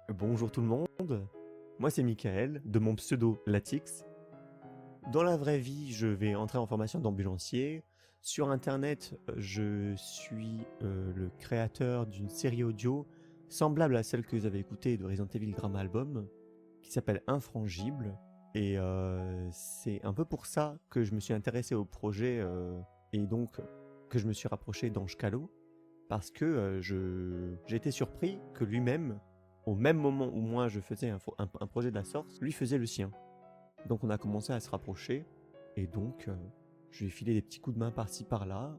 Bonjour tout le monde, moi c'est Michael, de mon pseudo Latix. Dans la vraie vie, je vais entrer en formation d'ambulancier. Sur internet, je suis le créateur d'une série audio semblable à celle que vous avez écoutée de Resident Evil Drama Album, qui s'appelle Infrangible. Et c'est un peu pour ça que je me suis intéressé au projet et donc que je me suis rapproché d'Ange Calo, parce que j'ai été surpris que lui-même, au même moment où moi je faisais un projet de la sorte, lui faisait le sien. Donc on a commencé à se rapprocher, et donc je lui ai filé des petits coups de main par-ci par-là,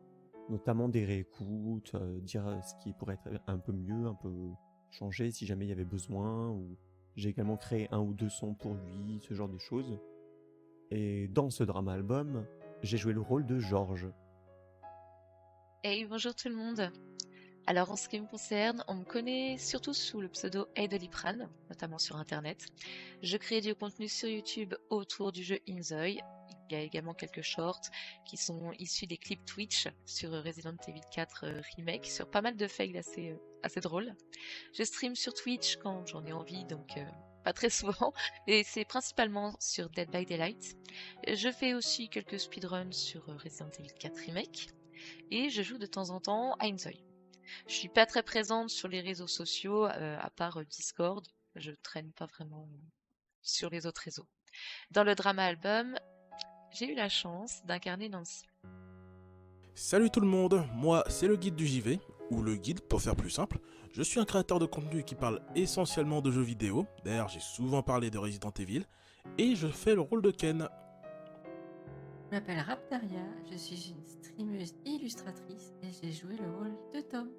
notamment des réécoutes, dire ce qui pourrait être un peu mieux, un peu changé si jamais il y avait besoin, ou j'ai également créé un ou deux sons pour lui, ce genre de choses. Et dans ce drama album, j'ai joué le rôle de Georges. Hey, bonjour tout le monde. Alors en ce qui me concerne, on me connaît surtout sous le pseudo Doliprane, notamment sur internet. Je crée du contenu sur YouTube autour du jeu Inzoi. Il y a également quelques shorts qui sont issus des clips Twitch sur Resident Evil 4 Remake, sur pas mal de fails assez drôles. Je stream sur Twitch quand j'en ai envie, donc pas très souvent, et c'est principalement sur Dead by Daylight. Je fais aussi quelques speedruns sur Resident Evil 4 Remake, et je joue de temps en temps à Inzoi. Je suis pas très présente sur les réseaux sociaux, à part Discord. Je traîne pas vraiment sur les autres réseaux. Dans le drama album, j'ai eu la chance d'incarner Nancy. Salut tout le monde, moi c'est le guide du JV, ou le guide pour faire plus simple. Je suis un créateur de contenu qui parle essentiellement de jeux vidéo, d'ailleurs j'ai souvent parlé de Resident Evil, et je fais le rôle de Ken. Je m'appelle Raptaria, je suis une streameuse et illustratrice et j'ai joué le rôle de Tom.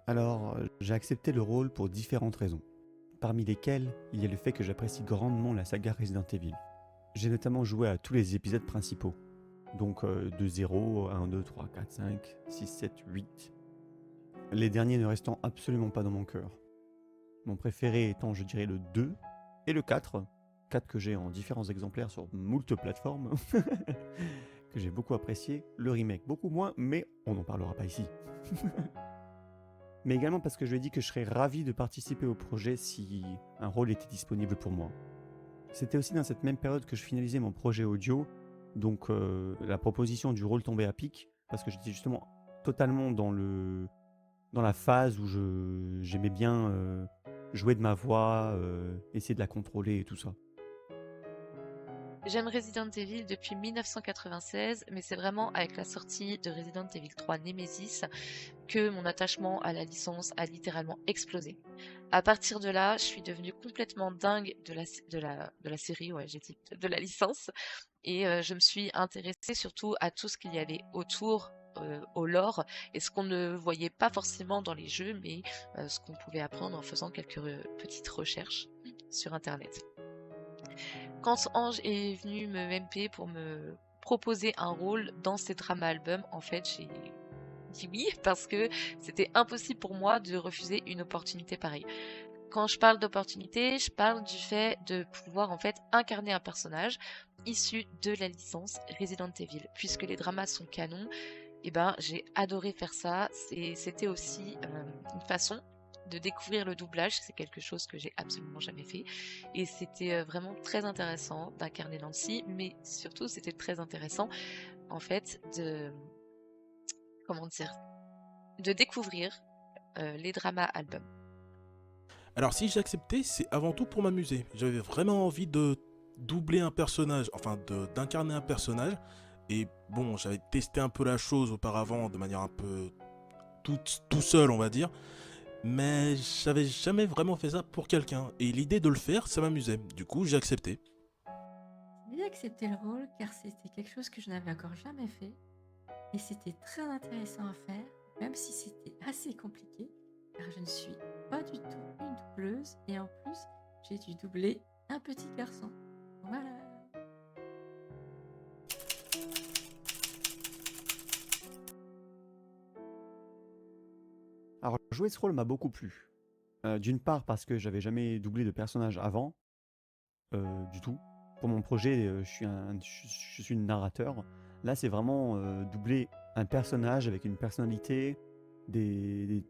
Alors, j'ai accepté le rôle pour différentes raisons, parmi lesquelles il y a le fait que j'apprécie grandement la saga Resident Evil. J'ai notamment joué à tous les épisodes principaux, donc de 0 à 1, 2, 3, 4, 5, 6, 7, 8. Les derniers ne restant absolument pas dans mon cœur. Mon préféré étant, je dirais, le 2 et le 4. 4 que j'ai en différents exemplaires sur moult plateformes, que j'ai beaucoup apprécié. Le remake beaucoup moins, mais on n'en parlera pas ici. Mais également parce que je lui ai dit que je serais ravi de participer au projet si un rôle était disponible pour moi. C'était aussi dans cette même période que je finalisais mon projet audio, donc la proposition du rôle tombait à pic, parce que j'étais justement totalement dans la phase où j'aimais bien jouer de ma voix, essayer de la contrôler et tout ça. J'aime Resident Evil depuis 1996, mais c'est vraiment avec la sortie de Resident Evil 3 Nemesis que mon attachement à la licence a littéralement explosé. À partir de là, je suis devenue complètement dingue de la série, ouais, j'ai dit, de la licence, et je me suis intéressée surtout à tout ce qu'il y avait autour, au lore, et ce qu'on ne voyait pas forcément dans les jeux, mais ce qu'on pouvait apprendre en faisant quelques petites recherches sur internet. Quand Ange est venu me MP pour me proposer un rôle dans ces dramas albums, en fait, j'ai dit oui parce que c'était impossible pour moi de refuser une opportunité pareille. Quand je parle d'opportunité, je parle du fait de pouvoir en fait incarner un personnage issu de la licence Resident Evil. Puisque les dramas sont canons, et ben j'ai adoré faire ça. C'était aussi une façon de découvrir le doublage, c'est quelque chose que j'ai absolument jamais fait, et c'était vraiment très intéressant d'incarner Nancy, mais surtout c'était très intéressant en fait comment dire, de découvrir les dramas albums. Alors si j'ai accepté, c'est avant tout pour m'amuser. J'avais vraiment envie de doubler un personnage, enfin d'incarner un personnage, et bon, j'avais testé un peu la chose auparavant de manière un peu tout seul, on va dire. Mais j'avais jamais vraiment fait ça pour quelqu'un. Et l'idée de le faire, ça m'amusait. Du coup, j'ai accepté. J'ai accepté le rôle car c'était quelque chose que je n'avais encore jamais fait et c'était très intéressant à faire, même si c'était assez compliqué car je ne suis pas du tout une doubleuse et en plus j'ai dû doubler un petit garçon. Voilà. Alors, jouer ce rôle m'a beaucoup plu. D'une part parce que j'avais jamais doublé de personnage avant, du tout. Pour mon projet, je suis narrateur. Là, c'est vraiment doubler un personnage avec une personnalité, des, des-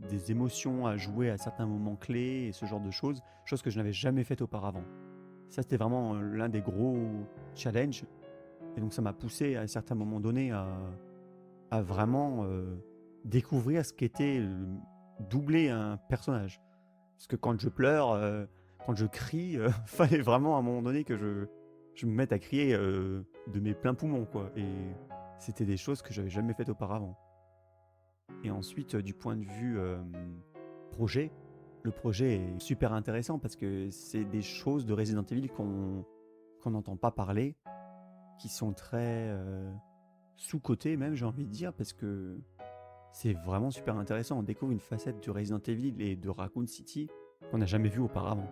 des émotions à jouer à certains moments clés et ce genre de choses que je n'avais jamais faites auparavant. Ça, c'était vraiment l'un des gros challenges. Et donc, ça m'a poussé à certains moments donnés à vraiment découvrir ce qu'était doubler un personnage. Parce que quand je pleure, quand je crie, fallait vraiment à un moment donné que je me mette à crier de mes pleins poumons, quoi. Et c'était des choses que j'avais jamais faites auparavant. Et ensuite, du point de vue projet, le projet est super intéressant parce que c'est des choses de Resident Evil qu'on n'entend pas parler, qui sont très sous-cotées même, j'ai envie de dire, parce que c'est vraiment super intéressant. On découvre une facette du Resident Evil et de Raccoon City qu'on n'a jamais vue auparavant.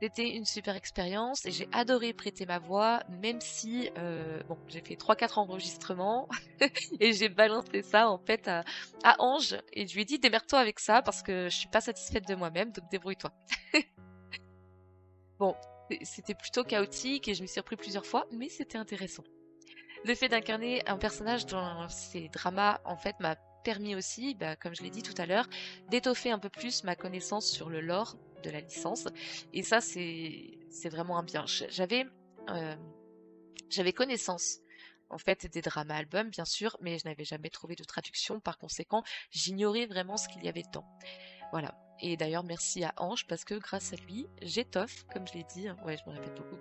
C'était une super expérience et j'ai adoré prêter ma voix, même si bon, j'ai fait 3-4 enregistrements et j'ai balancé ça en fait à Ange et je lui ai dit démerde-toi avec ça parce que je suis pas satisfaite de moi-même, donc débrouille-toi. Bon, c'était plutôt chaotique et je me suis repris plusieurs fois, mais c'était intéressant. Le fait d'incarner un personnage dans ces dramas, en fait, m'a permis aussi, bah, comme je l'ai dit tout à l'heure, d'étoffer un peu plus ma connaissance sur le lore de la licence. Et ça, c'est vraiment un bien. Euh, j'avais connaissance, en fait, des dramas albums, bien sûr, mais je n'avais jamais trouvé de traduction. Par conséquent, j'ignorais vraiment ce qu'il y avait dedans. Voilà. Et d'ailleurs, merci à Ange parce que grâce à lui, j'étoffe, comme je l'ai dit, hein, ouais, je me répète beaucoup,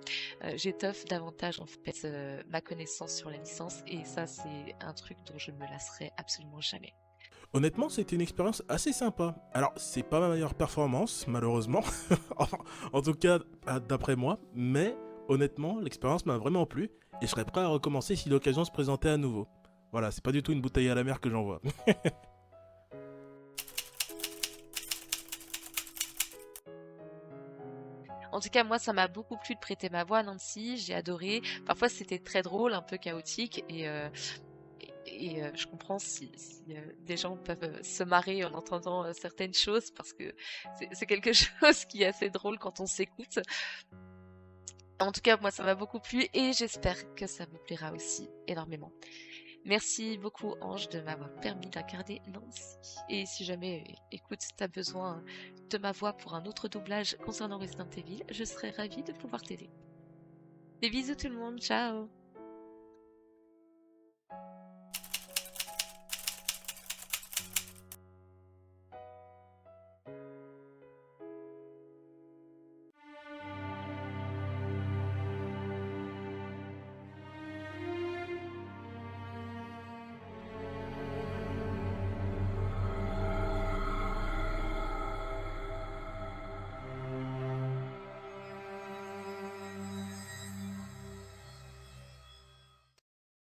j'étoffe davantage en fait ma connaissance sur la licence et ça, c'est un truc dont je ne me lasserai absolument jamais. Honnêtement, c'était une expérience assez sympa. Alors, c'est pas ma meilleure performance, malheureusement, en tout cas d'après moi, mais honnêtement, l'expérience m'a vraiment plu et je serais prêt à recommencer si l'occasion se présentait à nouveau. Voilà, c'est pas du tout une bouteille à la mer que j'envoie. En tout cas, moi, ça m'a beaucoup plu de prêter ma voix à Nancy, j'ai adoré. Parfois, c'était très drôle, un peu chaotique et je comprends si des gens peuvent se marrer en entendant certaines choses parce que c'est quelque chose qui est assez drôle quand on s'écoute. En tout cas, moi, ça m'a beaucoup plu et j'espère que ça vous plaira aussi énormément. Merci beaucoup, Ange, de m'avoir permis d'incarner Nancy. Et si jamais, écoute, tu as besoin de ma voix pour un autre doublage concernant Resident Evil, je serais ravie de pouvoir t'aider. Des bisous tout le monde, ciao!